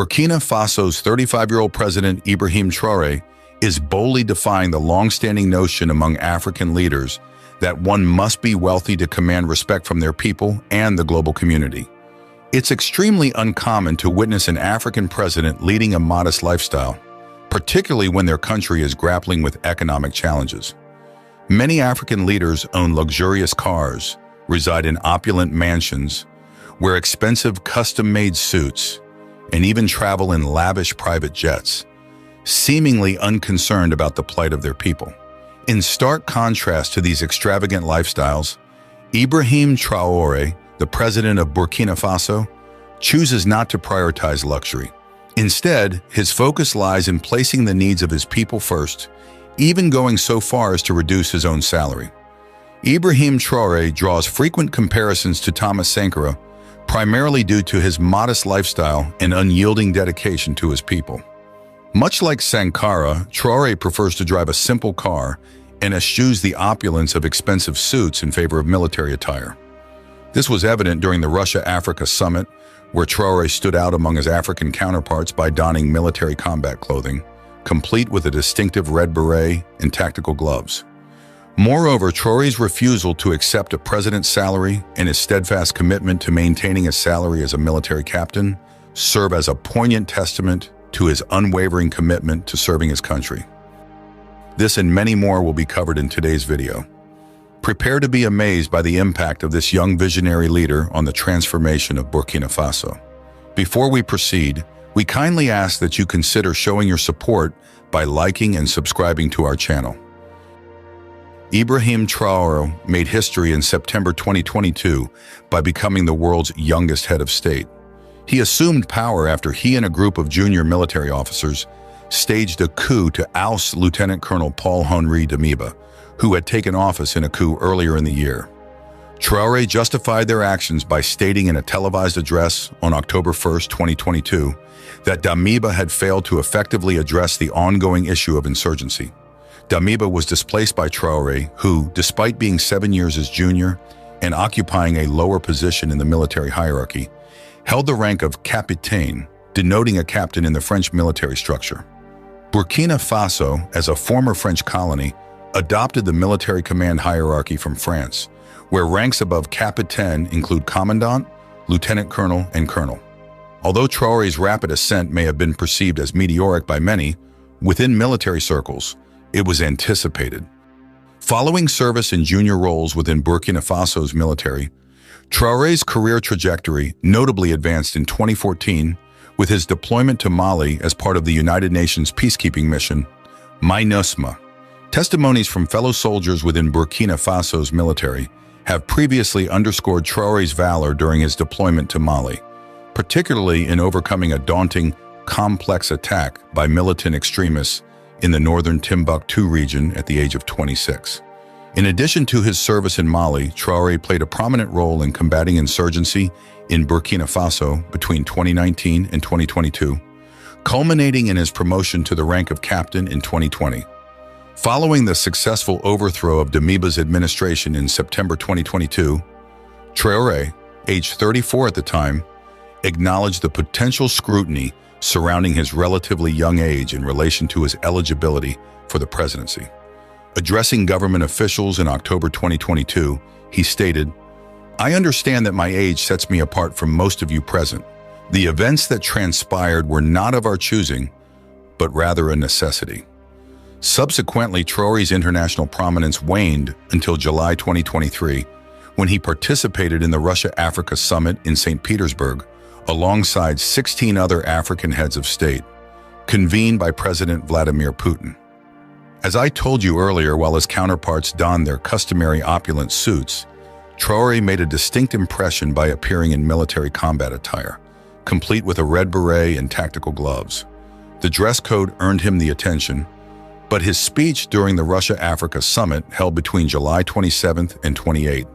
Burkina Faso's 35-year-old president Ibrahim Traoré is boldly defying the long-standing notion among African leaders that one must be wealthy to command respect from their people and the global community. It's extremely uncommon to witness an African president leading a modest lifestyle, particularly when their country is grappling with economic challenges. Many African leaders own luxurious cars, reside in opulent mansions, wear expensive custom-made suits, and even travel in lavish private jets, seemingly unconcerned about the plight of their people. In stark contrast to these extravagant lifestyles, Ibrahim Traoré, the president of Burkina Faso, chooses not to prioritize luxury. Instead, his focus lies in placing the needs of his people first, even going so far as to reduce his own salary. Ibrahim Traoré draws frequent comparisons to Thomas Sankara, primarily due to his modest lifestyle and unyielding dedication to his people. Much like Sankara, Traoré prefers to drive a simple car and eschews the opulence of expensive suits in favor of military attire. This was evident during the Russia-Africa summit, where Traoré stood out among his African counterparts by donning military combat clothing, complete with a distinctive red beret and tactical gloves. Moreover, Traoré's refusal to accept a president's salary and his steadfast commitment to maintaining a salary as a military captain serve as a poignant testament to his unwavering commitment to serving his country. This and many more will be covered in today's video. Prepare to be amazed by the impact of this young visionary leader on the transformation of Burkina Faso. Before we proceed, we kindly ask that you consider showing your support by liking and subscribing to our channel. Ibrahim Traoré made history in September 2022 by becoming the world's youngest head of state. He assumed power after he and a group of junior military officers staged a coup to oust Lieutenant Colonel Paul-Henri Damiba, who had taken office in a coup earlier in the year. Traoré justified their actions by stating in a televised address on October 1, 2022, that Damiba had failed to effectively address the ongoing issue of insurgency. Damiba was displaced by Traoré, who, despite being 7 years his junior and occupying a lower position in the military hierarchy, held the rank of capitaine, denoting a captain in the French military structure. Burkina Faso, as a former French colony, adopted the military command hierarchy from France, where ranks above capitaine include commandant, lieutenant colonel, and colonel. Although Traoré's rapid ascent may have been perceived as meteoric by many, within military circles, it was anticipated. Following service in junior roles within Burkina Faso's military, Traoré's career trajectory notably advanced in 2014 with his deployment to Mali as part of the United Nations peacekeeping mission, MINUSMA. Testimonies from fellow soldiers within Burkina Faso's military have previously underscored Traoré's valor during his deployment to Mali, particularly in overcoming a daunting, complex attack by militant extremists in the northern Timbuktu region at the age of 26. In addition to his service in Mali, Traoré played a prominent role in combating insurgency in Burkina Faso between 2019 and 2022, culminating in his promotion to the rank of captain in 2020. Following the successful overthrow of Damiba's administration in September 2022, Traoré, aged 34 at the time, acknowledged the potential scrutiny surrounding his relatively young age in relation to his eligibility for the presidency. Addressing government officials in October 2022, he stated, "I understand that my age sets me apart from most of you present. The events that transpired were not of our choosing, but rather a necessity." Subsequently, Traoré's international prominence waned until July 2023, when he participated in the Russia-Africa summit in St. Petersburg, alongside 16 other African heads of state, convened by President Vladimir Putin. As I told you earlier, while his counterparts donned their customary opulent suits, Traoré made a distinct impression by appearing in military combat attire, complete with a red beret and tactical gloves. The dress code earned him the attention, but his speech during the Russia-Africa summit held between July 27th and 28th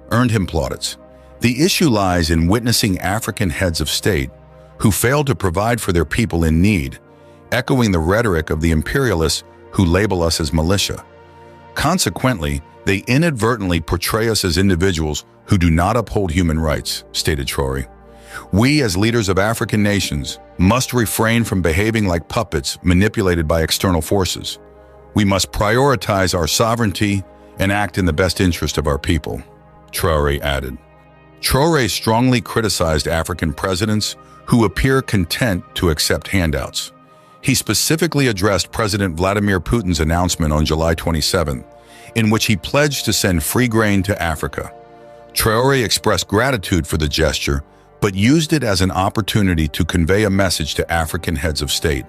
earned him plaudits. The issue lies in witnessing African heads of state who failed to provide for their people in need, echoing the rhetoric of the imperialists who label us as militia. Consequently, they inadvertently portray us as individuals who do not uphold human rights, stated Traoré. We, as leaders of African nations, must refrain from behaving like puppets manipulated by external forces. We must prioritize our sovereignty and act in the best interest of our people, Traoré added. Traoré strongly criticized African presidents who appear content to accept handouts. He specifically addressed President Vladimir Putin's announcement on July 27, in which he pledged to send free grain to Africa. Traoré expressed gratitude for the gesture, but used it as an opportunity to convey a message to African heads of state.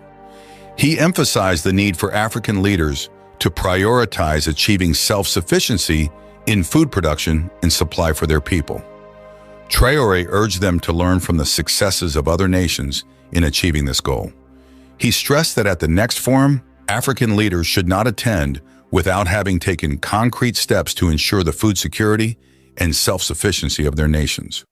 He emphasized the need for African leaders to prioritize achieving self-sufficiency in food production and supply for their people. Traoré urged them to learn from the successes of other nations in achieving this goal. He stressed that at the next forum, African leaders should not attend without having taken concrete steps to ensure the food security and self-sufficiency of their nations.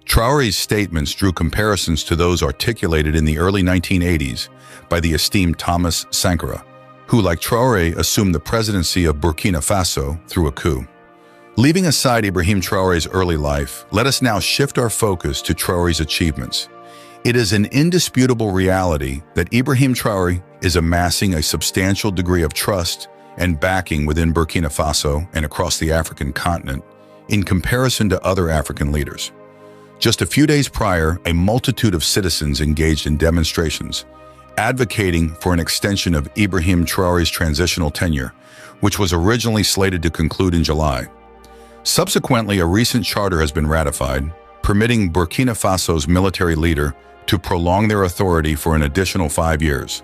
Traoré's statements drew comparisons to those articulated in the early 1980s by the esteemed Thomas Sankara, who, like Traoré, assumed the presidency of Burkina Faso through a coup. Leaving aside Ibrahim Traoré's early life, let us now shift our focus to Traoré's achievements. It is an indisputable reality that Ibrahim Traoré is amassing a substantial degree of trust and backing within Burkina Faso and across the African continent in comparison to other African leaders. Just a few days prior, a multitude of citizens engaged in demonstrations, advocating for an extension of Ibrahim Traoré's transitional tenure, which was originally slated to conclude in July. Subsequently, a recent charter has been ratified, permitting Burkina Faso's military leader to prolong their authority for an additional 5 years.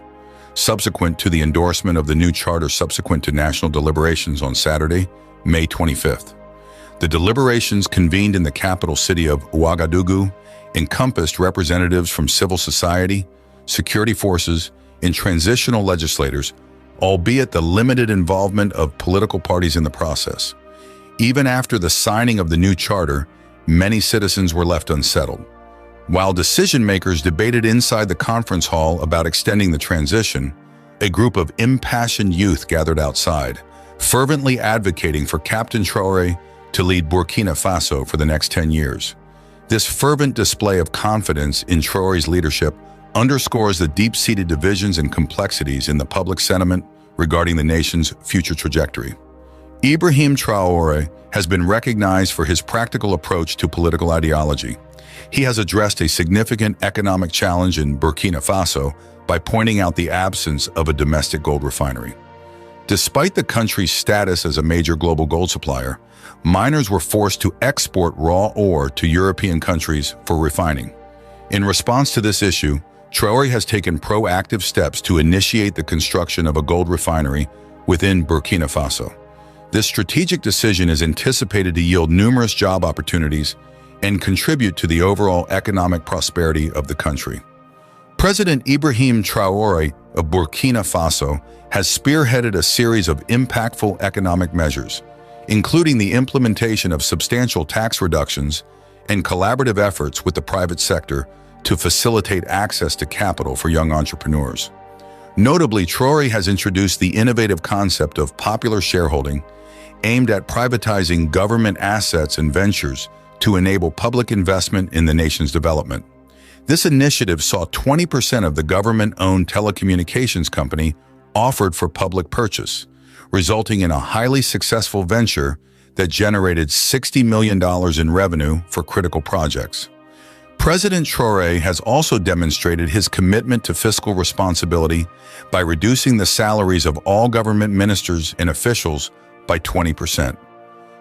Subsequent to the endorsement of the new charter subsequent to national deliberations on Saturday, May 25th. The deliberations convened in the capital city of Ouagadougou encompassed representatives from civil society, security forces, and transitional legislators, albeit the limited involvement of political parties in the process. Even after the signing of the new charter, many citizens were left unsettled. While decision-makers debated inside the conference hall about extending the transition, a group of impassioned youth gathered outside, fervently advocating for Captain Traoré to lead Burkina Faso for the next 10 years. This fervent display of confidence in Traoré's leadership underscores the deep-seated divisions and complexities in the public sentiment regarding the nation's future trajectory. Ibrahim Traoré has been recognized for his practical approach to political ideology. He has addressed a significant economic challenge in Burkina Faso by pointing out the absence of a domestic gold refinery. Despite the country's status as a major global gold supplier, miners were forced to export raw ore to European countries for refining. In response to this issue, Traoré has taken proactive steps to initiate the construction of a gold refinery within Burkina Faso. This strategic decision is anticipated to yield numerous job opportunities and contribute to the overall economic prosperity of the country. President Ibrahim Traoré of Burkina Faso has spearheaded a series of impactful economic measures, including the implementation of substantial tax reductions and collaborative efforts with the private sector to facilitate access to capital for young entrepreneurs. Notably, Traoré has introduced the innovative concept of popular shareholding, aimed at privatizing government assets and ventures to enable public investment in the nation's development. This initiative saw 20% of the government-owned telecommunications company offered for public purchase, resulting in a highly successful venture that generated $60 million in revenue for critical projects. President Traoré has also demonstrated his commitment to fiscal responsibility by reducing the salaries of all government ministers and officials by 20%.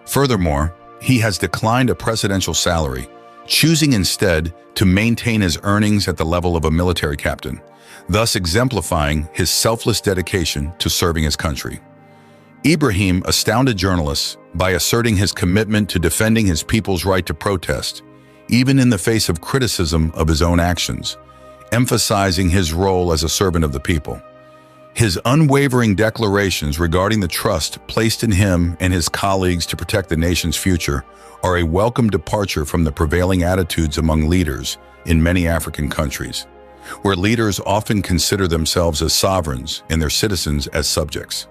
Furthermore, he has declined a presidential salary, choosing instead to maintain his earnings at the level of a military captain, thus exemplifying his selfless dedication to serving his country. Ibrahim astounded journalists by asserting his commitment to defending his people's right to protest, even in the face of criticism of his own actions, emphasizing his role as a servant of the people. His unwavering declarations regarding the trust placed in him and his colleagues to protect the nation's future are a welcome departure from the prevailing attitudes among leaders in many African countries, where leaders often consider themselves as sovereigns and their citizens as subjects.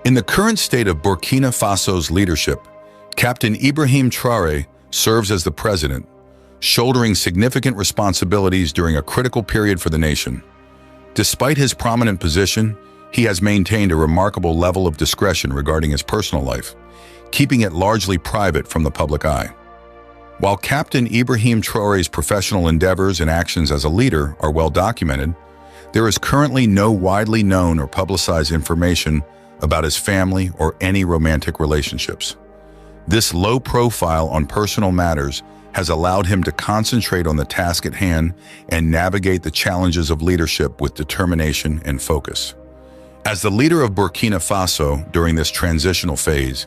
In the current state of Burkina Faso's leadership, Captain Ibrahim Traoré serves as the president, shouldering significant responsibilities during a critical period for the nation. Despite his prominent position, he has maintained a remarkable level of discretion regarding his personal life, keeping it largely private from the public eye. While Captain Ibrahim Traore's professional endeavors and actions as a leader are well documented, there is currently no widely known or publicized information about his family or any romantic relationships. This low profile on personal matters has allowed him to concentrate on the task at hand and navigate the challenges of leadership with determination and focus. As the leader of Burkina Faso during this transitional phase,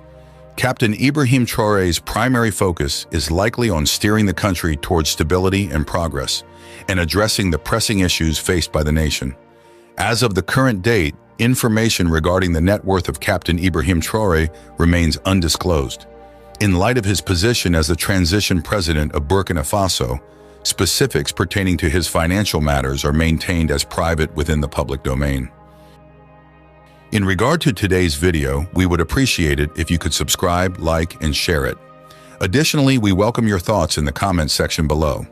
Captain Ibrahim Traore's primary focus is likely on steering the country towards stability and progress and addressing the pressing issues faced by the nation. As of the current date, information regarding the net worth of Captain Ibrahim Traore remains undisclosed. In light of his position as the transition president of Burkina Faso, specifics pertaining to his financial matters are maintained as private within the public domain. In regard to today's video, we would appreciate it if you could subscribe, like, and share it. Additionally, we welcome your thoughts in the comments section below.